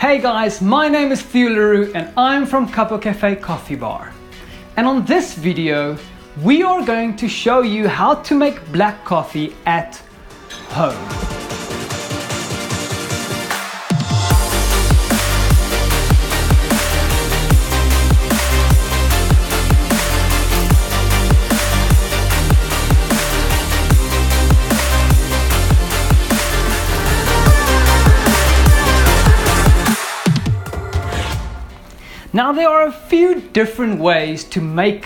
Hey guys, my name is Theo Le Roux and I'm from Cupocafe Coffee Bar. And on this video, we are going to show you how to make black coffee at home. Now there are a few different ways to make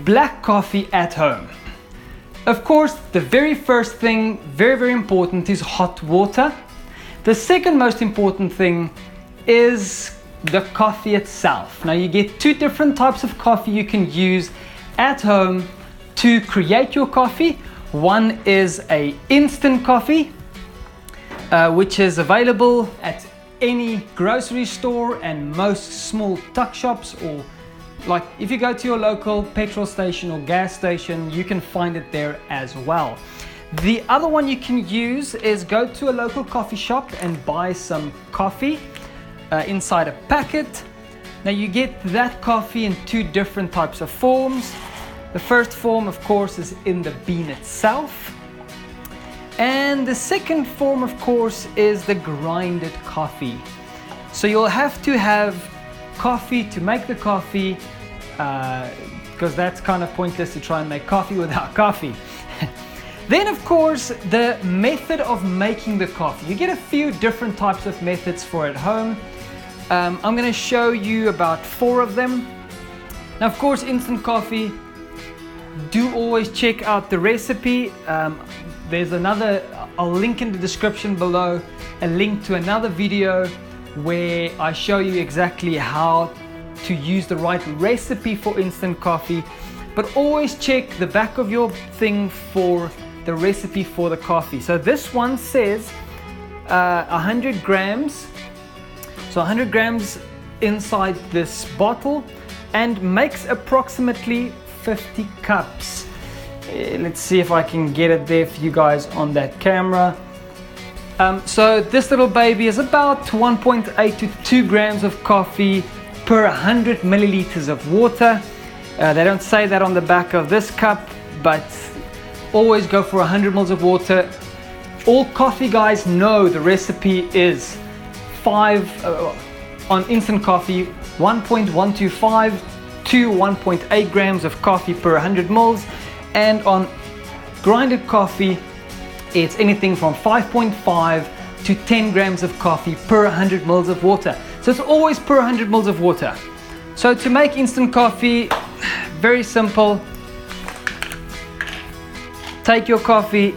black coffee at home. Of course, the very first thing, very important, is hot water. The second most important thing is the coffee itself. Now you get two different types of coffee you can use at home to create your coffee. One is a instant coffee, which is available at any grocery store and most small tuck shops, or like if you go to your local petrol station or gas station, you can find it there as well. The other one you can use is go to a local coffee shop and buy some coffee inside a packet. Now you get that coffee in two different types of forms. The first form, of course, is in the bean itself. And the second form, of course, is the grinded coffee. So you'll have to have coffee to make the coffee, because that's kind of pointless to try and make coffee without coffee. Then, of course, the method of making the coffee. You get a few different types of methods for at home. I'm going to show you about 4 of them. Now, of course, instant coffee. Do always check out the recipe. There's I'll link in the description below, a link to another video where I show you exactly how to use the right recipe for instant coffee. But always check the back of your thing for the recipe for the coffee. So this one says 100 grams. So 100 grams inside this bottle and makes approximately 50 cups. Let's see if I can get it there for you guys on that camera. So this little baby is about 1.8 to 2 grams of coffee per 100 milliliters of water. They don't say that on the back of this cup, but always go for 100 mils of water. All coffee guys know the recipe is on instant coffee, 1.125 to 1.8 grams of coffee per 100 mils. And on grinded coffee, it's anything from 5.5 to 10 grams of coffee per 100 mils of water. So it's always per 100 mils of water. So to make instant coffee, very simple. Take your coffee.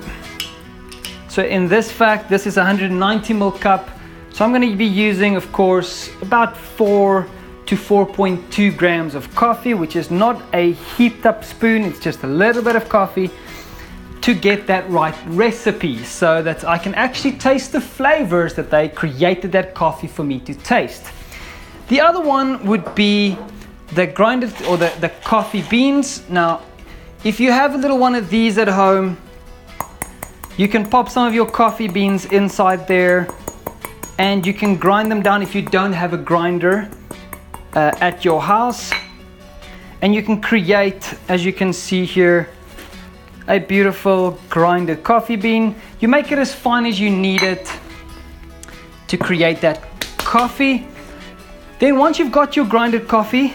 So in this fact, this is a 190 ml cup. So I'm going to be using, of course, about 4 to 4.2 grams of coffee, which is not a heaped up spoon, it's just a little bit of coffee to get that right recipe so that I can actually taste the flavors that they created that coffee for me to taste. The other one would be the grinded or the coffee beans. Now, if you have a little one of these at home, you can pop some of your coffee beans inside there and you can grind them down if you don't have a grinder at your house, and you can create, as you can see here, a beautiful grinded coffee bean. You make it as fine as you need it to create that coffee. Then once you've got your grinded coffee,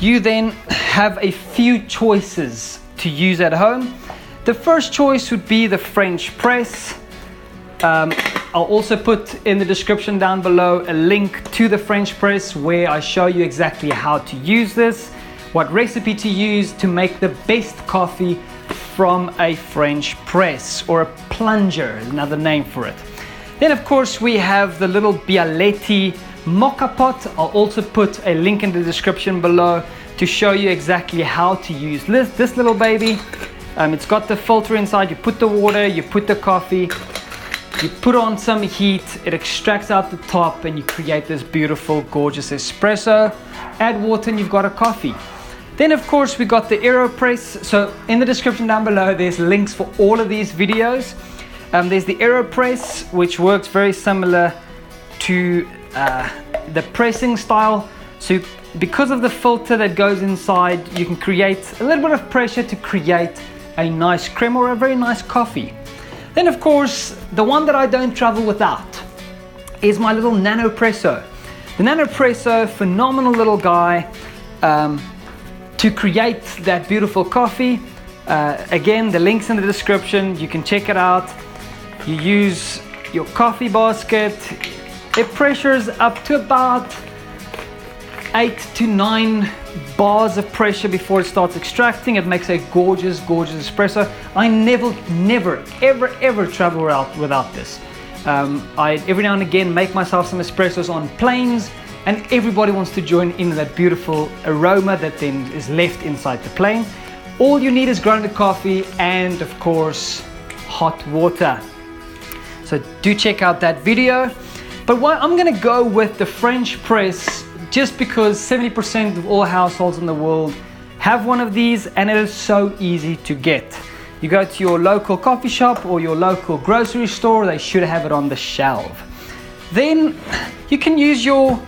you then have a few choices to use at home. The first choice would be the French press. I'll also put in the description down below a link to the French press where I show you exactly how to use this, what recipe to use to make the best coffee from a French press, or a plunger, another name for it. Then of course we have the little Bialetti mocha pot. I'll also put a link in the description below to show you exactly how to use this little baby. It's got the filter inside. You put the water, you put the coffee, you put on some heat, it extracts out the top and you create this beautiful, gorgeous espresso. Add water and you've got a coffee. Then of course we got the AeroPress. So in the description down below there's links for all of these videos. There's the AeroPress, which works very similar to the pressing style. So because of the filter that goes inside, you can create a little bit of pressure to create a nice crema or a very nice coffee. Then of course, the one that I don't travel without is my little nanopresso. The nanopresso, phenomenal little guy to create that beautiful coffee. Again, the link's in the description, you can check it out. You use your coffee basket. It pressures up to about 8 to 9 bars of pressure before it starts extracting. It makes a gorgeous, gorgeous espresso. I never, ever travel out without this. I every now and again make myself some espressos on planes, and everybody wants to join in that beautiful aroma that then is left inside the plane. All you need is grounded coffee and of course hot water. So do check out that video. But I'm gonna go with the French press, just because 70% of all households in the world have one of these, and it is so easy to get. You go to your local coffee shop or your local grocery store, they should have it on the shelf. Then you can use your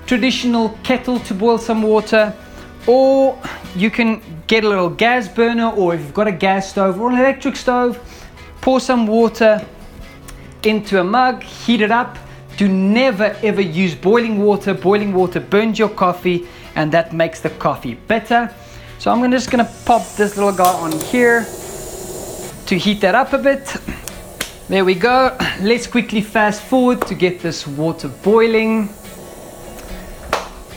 traditional kettle to boil some water, or you can get a little gas burner, or if you've got a gas stove or an electric stove, pour some water into a mug, heat it up. Do never ever use boiling water. Boiling water burns your coffee and that makes the coffee bitter. So I'm just gonna pop this little guy on here to heat that up a bit. There we go. Let's quickly fast forward to get this water boiling.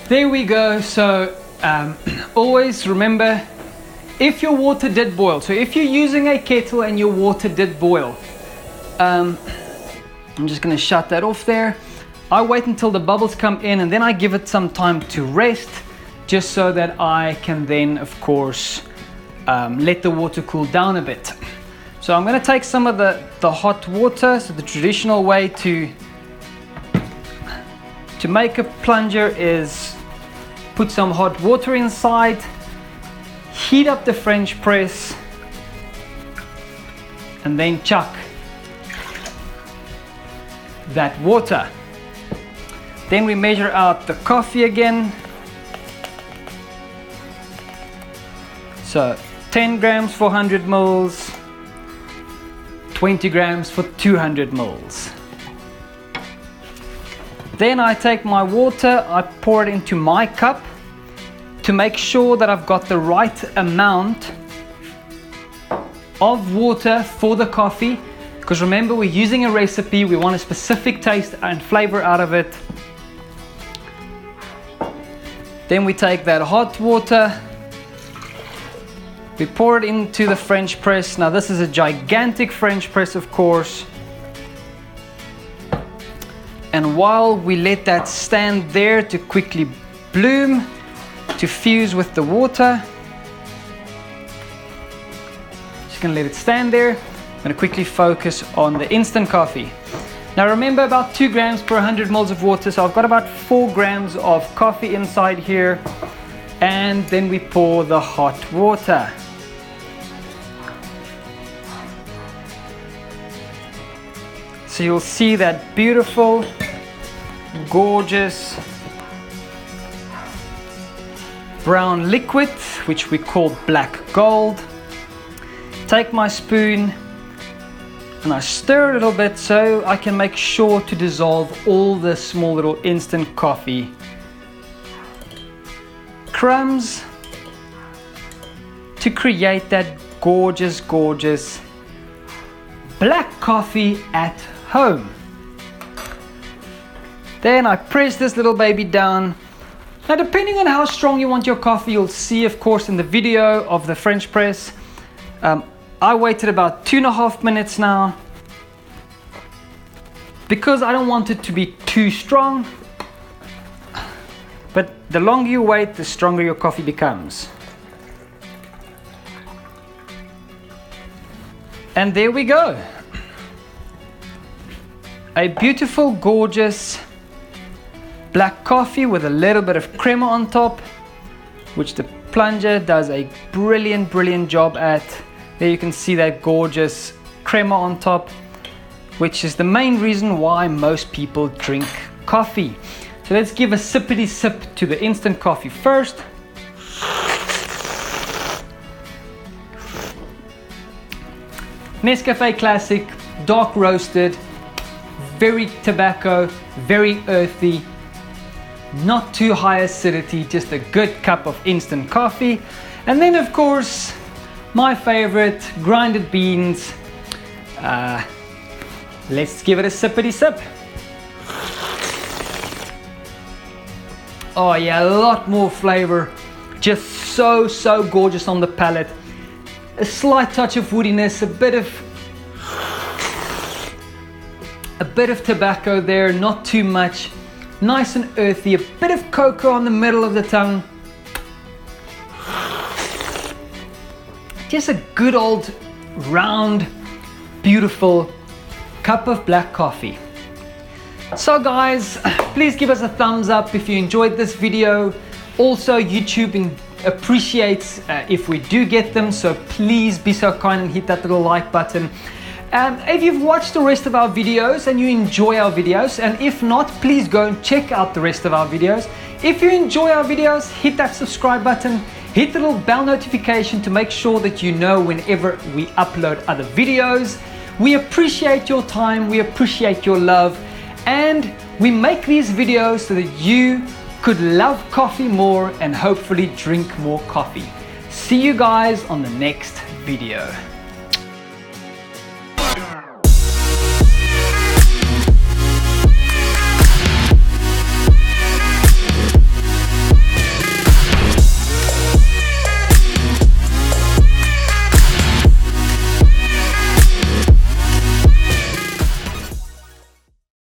There we go. So always remember, if your water did boil, so if you're using a kettle and your water did boil, I'm just going to shut that off there. I wait until the bubbles come in and then I give it some time to rest, just so that I can then of course let the water cool down a bit. So I'm going to take some of the hot water. So the traditional way to make a plunger is put some hot water inside, heat up the French press, and then chuck that water. Then we measure out the coffee again. So 10 grams for 100 mils, 20 grams for 200 mils. Then I take my water, I pour it into my cup to make sure that I've got the right amount of water for the coffee. Because remember, we're using a recipe, we want a specific taste and flavor out of it. Then we take that hot water, we pour it into the French press. Now this is a gigantic French press, of course. And while we let that stand there to quickly bloom, to fuse with the water, just gonna let it stand there. I'm going to quickly focus on the instant coffee. Now remember, about 2 grams per 100 mils of water, so I've got about 4 grams of coffee inside here, and then we pour the hot water. So you'll see that beautiful, gorgeous brown liquid, which we call black gold. Take my spoon and I stir a little bit so I can make sure to dissolve all the small little instant coffee crumbs to create that gorgeous, gorgeous black coffee at home. Then I press this little baby down. Now depending on how strong you want your coffee, you'll see of course in the video of the French press, I waited about 2.5 minutes now because I don't want it to be too strong, but the longer you wait, the stronger your coffee becomes. And there we go. A beautiful, gorgeous black coffee with a little bit of crema on top, which the plunger does a brilliant, brilliant job at. There you can see that gorgeous crema on top. which is the main reason why most people drink coffee. So let's give a sippity sip to the instant coffee first. Nescafe Classic, dark roasted, very tobacco, very earthy, not too high acidity, just a good cup of instant coffee. And then of course, my favorite, grinded beans. Let's give it a sippity sip. Oh yeah, a lot more flavor, just so gorgeous on the palate. A slight touch of woodiness, a bit of tobacco there, not too much. Nice and earthy, a bit of cocoa on the middle of the tongue. Just a good old round, beautiful cup of black coffee. So guys, please give us a thumbs up if you enjoyed this video. Also, YouTube appreciates if we do get them, so please be so kind and hit that little like button. If you've watched the rest of our videos and you enjoy our videos, and if not, please go and check out the rest of our videos. If you enjoy our videos, hit that subscribe button, hit the little bell notification to make sure that you know whenever we upload other videos. We appreciate your time, we appreciate your love, and we make these videos so that you could love coffee more and hopefully drink more coffee. See you guys on the next video.